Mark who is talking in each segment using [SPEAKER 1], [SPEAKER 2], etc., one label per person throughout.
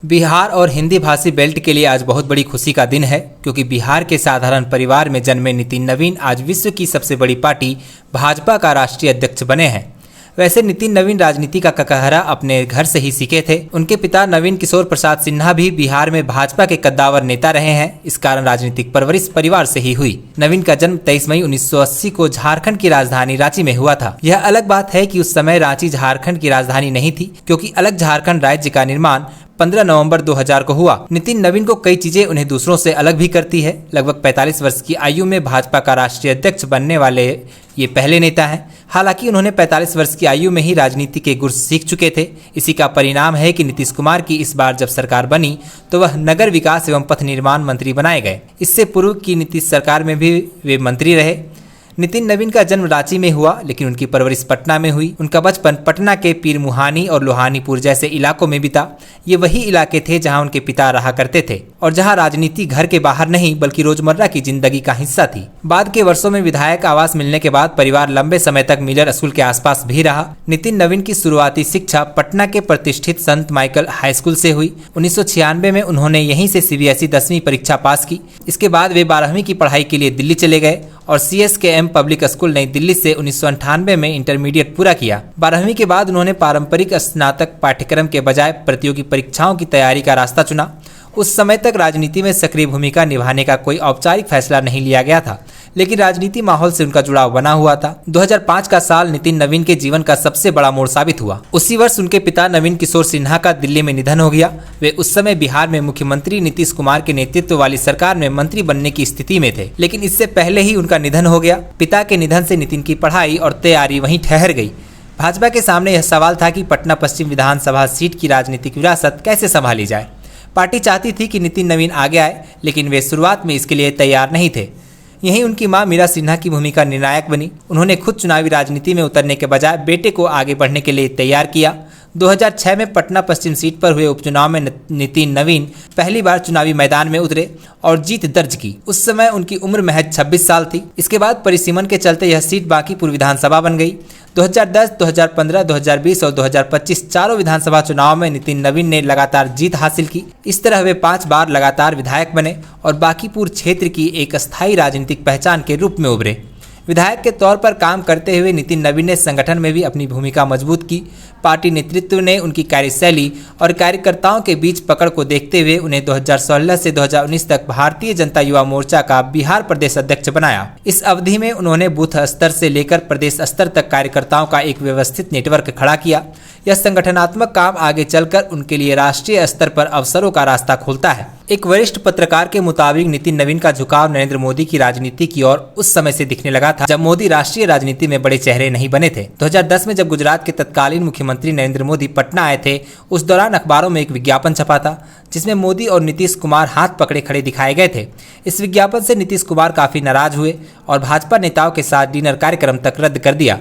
[SPEAKER 1] बिहार और हिंदी भाषी बेल्ट के लिए आज बहुत बड़ी खुशी का दिन है, क्योंकि बिहार के साधारण परिवार में जन्मे नितिन नवीन आज विश्व की सबसे बड़ी पार्टी भाजपा का राष्ट्रीय अध्यक्ष बने हैं। वैसे नितिन नवीन राजनीति का ककहरा अपने घर से ही सीखे थे। उनके पिता नवीन किशोर प्रसाद सिन्हा भी बिहार में भाजपा के कद्दावर नेता रहे हैं। इस कारण राजनीतिक परवरिश परिवार से ही हुई। नवीन का जन्म 23 मई 1980 को झारखंड की राजधानी रांची में हुआ था। यह अलग बात है कि उस समय रांची झारखंड की राजधानी नहीं थी, क्योंकि अलग झारखंड राज्य का निर्माण 15 नवंबर 2000 को हुआ। नितिन नवीन को कई चीजें उन्हें दूसरों से अलग भी करती है। लगभग 45 वर्ष की आयु में भाजपा का राष्ट्रीय अध्यक्ष बनने वाले ये पहले नेता हैं। हालांकि उन्होंने 45 वर्ष की आयु में ही राजनीति के गुर सीख चुके थे। इसी का परिणाम है कि नीतीश कुमार की इस बार जब सरकार बनी तो वह नगर विकास एवं पथ निर्माण मंत्री बनाए गए। इससे पूर्व की नीतीश सरकार में भी वे मंत्री रहे। नितिन नवीन का जन्म रांची में हुआ, लेकिन उनकी परवरिश पटना में हुई। उनका बचपन पटना के पीर मुहानी और लोहानीपुर जैसे इलाकों में बीता। ये वही इलाके थे जहां उनके पिता रहा करते थे और जहां राजनीति घर के बाहर नहीं बल्कि रोजमर्रा की जिंदगी का हिस्सा थी। बाद के वर्षों में विधायक आवास मिलने के बाद परिवार लंबे समय तक मिलर स्कूल के आसपास भी रहा। नितिन नवीन की शुरुआती शिक्षा पटना के प्रतिष्ठित संत माइकल हाई स्कूल से हुई। 1996 में उन्होंने यहीं से CBSE 10वीं परीक्षा पास की। इसके बाद वे 12वीं की पढ़ाई के लिए दिल्ली चले गए और CSKM पब्लिक स्कूल नई दिल्ली से 1998 में इंटरमीडिएट पूरा किया। 12वीं के बाद उन्होंने पारंपरिक स्नातक पाठ्यक्रम के बजाय प्रतियोगी परीक्षाओं की तैयारी का रास्ता चुना। उस समय तक राजनीति में सक्रिय भूमिका निभाने का कोई औपचारिक फैसला नहीं लिया गया था, लेकिन राजनीति माहौल से उनका जुड़ाव बना हुआ था। 2005 का साल नितिन नवीन के जीवन का सबसे बड़ा मोड़ साबित हुआ। उसी वर्ष उनके पिता नवीन किशोर सिन्हा का दिल्ली में निधन हो गया। वे उस समय बिहार में मुख्यमंत्री नीतीश कुमार के नेतृत्व वाली सरकार में मंत्री बनने की स्थिति में थे, लेकिन इससे पहले ही उनका निधन हो गया। पिता के निधन से नितिन की पढ़ाई और तैयारी वहीं ठहर गई। भाजपा के सामने यह सवाल था कि पटना पश्चिम विधानसभा सीट की राजनीतिक विरासत कैसे संभाली जाए। पार्टी चाहती थी कि नितिन नवीन आगे आए, लेकिन वे शुरुआत में इसके लिए तैयार नहीं थे। यहीं उनकी मां मीरा सिन्हा की भूमिका निर्णायक बनी। उन्होंने खुद चुनावी राजनीति में उतरने के बजाय बेटे को आगे बढ़ने के लिए तैयार किया। 2006 में पटना पश्चिम सीट पर हुए उपचुनाव में नितिन नवीन पहली बार चुनावी मैदान में उतरे और जीत दर्ज की। उस समय उनकी उम्र महज 26 साल थी। इसके बाद परिसीमन के चलते यह सीट बांकीपुर विधानसभा बन गई। 2010, 2015, 2020 और 2025 चारों विधानसभा चुनाव में नितिन नवीन ने लगातार जीत हासिल की। इस तरह वे 5 बार लगातार विधायक बने और बांकीपुर क्षेत्र की एक अस्थायी राजनीतिक पहचान के रूप में उभरे। विधायक के तौर पर काम करते हुए नितिन नवीन ने संगठन में भी अपनी भूमिका मजबूत की। पार्टी नेतृत्व ने उनकी कार्यशैली और कार्यकर्ताओं के बीच पकड़ को देखते हुए उन्हें 2016 से 2019 तक भारतीय जनता युवा मोर्चा का बिहार प्रदेश अध्यक्ष बनाया। इस अवधि में उन्होंने बूथ स्तर से लेकर प्रदेश स्तर तक कार्यकर्ताओं का एक व्यवस्थित नेटवर्क खड़ा किया। यह संगठनात्मक काम आगे चलकर उनके लिए राष्ट्रीय स्तर पर अवसरों का रास्ता खोलता है। एक वरिष्ठ पत्रकार के मुताबिक नितिन नवीन का झुकाव नरेंद्र मोदी की राजनीति की ओर उस समय से दिखने लगा था जब मोदी राष्ट्रीय राजनीति में बड़े चेहरे नहीं बने थे। 2010 में जब गुजरात के तत्कालीन मुख्यमंत्री नरेंद्र मोदी पटना आए थे, उस दौरान अखबारों में एक विज्ञापन छपा था जिसमें मोदी और नीतीश कुमार हाथ पकड़े खड़े दिखाए गए थे। इस विज्ञापन से नीतीश कुमार काफी नाराज हुए और भाजपा नेताओं के साथ डिनर कार्यक्रम तक रद्द कर दिया।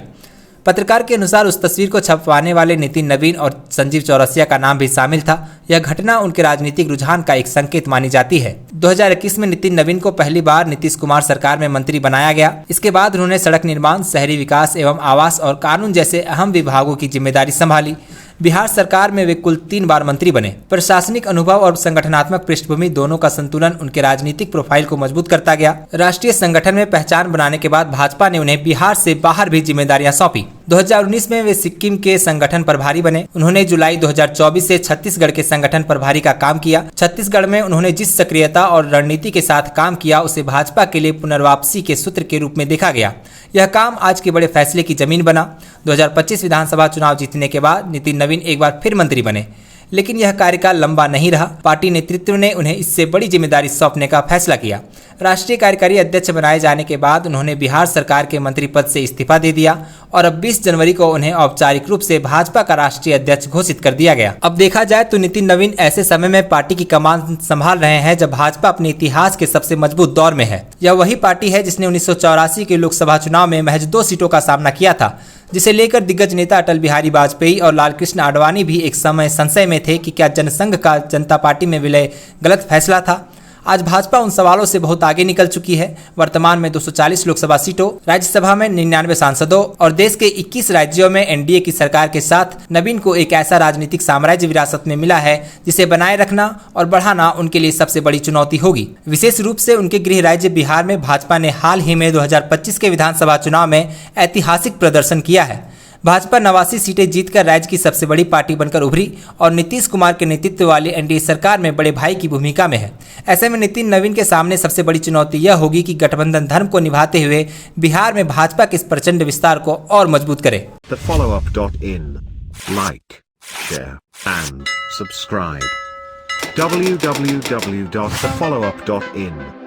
[SPEAKER 1] पत्रकार के अनुसार उस तस्वीर को छपवाने वाले नितिन नवीन और संजीव चौरसिया का नाम भी शामिल था। यह घटना उनके राजनीतिक रुझान का एक संकेत मानी जाती है। 2021 में नितिन नवीन को पहली बार नीतीश कुमार सरकार में मंत्री बनाया गया। इसके बाद उन्होंने सड़क निर्माण, शहरी विकास एवं आवास और कानून जैसे अहम विभागों की जिम्मेदारी संभाली। बिहार सरकार में वे कुल 3 बार मंत्री बने। प्रशासनिक अनुभव और संगठनात्मक पृष्ठभूमि दोनों का संतुलन उनके राजनीतिक प्रोफाइल को मजबूत करता गया। राष्ट्रीय संगठन में पहचान बनाने के बाद भाजपा ने उन्हें बिहार से बाहर भी जिम्मेदारियां सौंपी। 2019 में वे सिक्किम के संगठन प्रभारी बने। उन्होंने जुलाई 2024 से छत्तीसगढ़ के संगठन प्रभारी का काम किया। छत्तीसगढ़ में उन्होंने जिस सक्रियता और रणनीति के साथ काम किया उसे भाजपा के लिए पुनर्वापसी के सूत्र के रूप में देखा गया। यह काम आज के बड़े फैसले की जमीन बना। 2025 विधानसभा चुनाव जीतने के बाद नितिन नवीन एक बार फिर मंत्री बने, लेकिन यह कार्यकाल लंबा नहीं रहा। पार्टी नेतृत्व ने उन्हें इससे बड़ी जिम्मेदारी सौंपने का फैसला किया। राष्ट्रीय कार्यकारी अध्यक्ष बनाए जाने के बाद उन्होंने बिहार सरकार के मंत्री पद से इस्तीफा दे दिया और अब 20 जनवरी को उन्हें औपचारिक रूप से भाजपा का राष्ट्रीय अध्यक्ष घोषित कर दिया गया। अब देखा जाए तो नितिन नवीन ऐसे समय में पार्टी की कमान संभाल रहे हैं जब भाजपा अपने इतिहास के सबसे मजबूत दौर में है। यह वही पार्टी है जिसने 1984 के लोकसभा चुनाव में महज 2 सीटों का सामना किया था, जिसे लेकर दिग्गज नेता अटल बिहारी वाजपेयी और लालकृष्ण आडवाणी भी एक समय संशय में थे कि क्या जनसंघ का जनता पार्टी में विलय गलत फैसला था। आज भाजपा उन सवालों से बहुत आगे निकल चुकी है। वर्तमान में 240 लोकसभा सीटों, राज्यसभा में 99 सांसदों और देश के 21 राज्यों में एनडीए की सरकार के साथ नवीन को एक ऐसा राजनीतिक साम्राज्य विरासत में मिला है जिसे बनाए रखना और बढ़ाना उनके लिए सबसे बड़ी चुनौती होगी। विशेष रूप से उनके गृह राज्य बिहार में भाजपा ने हाल ही में 2025 के विधानसभा चुनाव में ऐतिहासिक प्रदर्शन किया है। भाजपा 89 सीटें जीतकर राज्य की सबसे बड़ी पार्टी बनकर उभरी और नीतीश कुमार के नेतृत्व वाली एनडीए सरकार में बड़े भाई की भूमिका में है। ऐसे में नितिन नवीन के सामने सबसे बड़ी चुनौती यह होगी कि गठबंधन धर्म को निभाते हुए बिहार में भाजपा के इस प्रचंड विस्तार को और मजबूत करे।
[SPEAKER 2] Like, share, and subscribe. www.thefollowup.in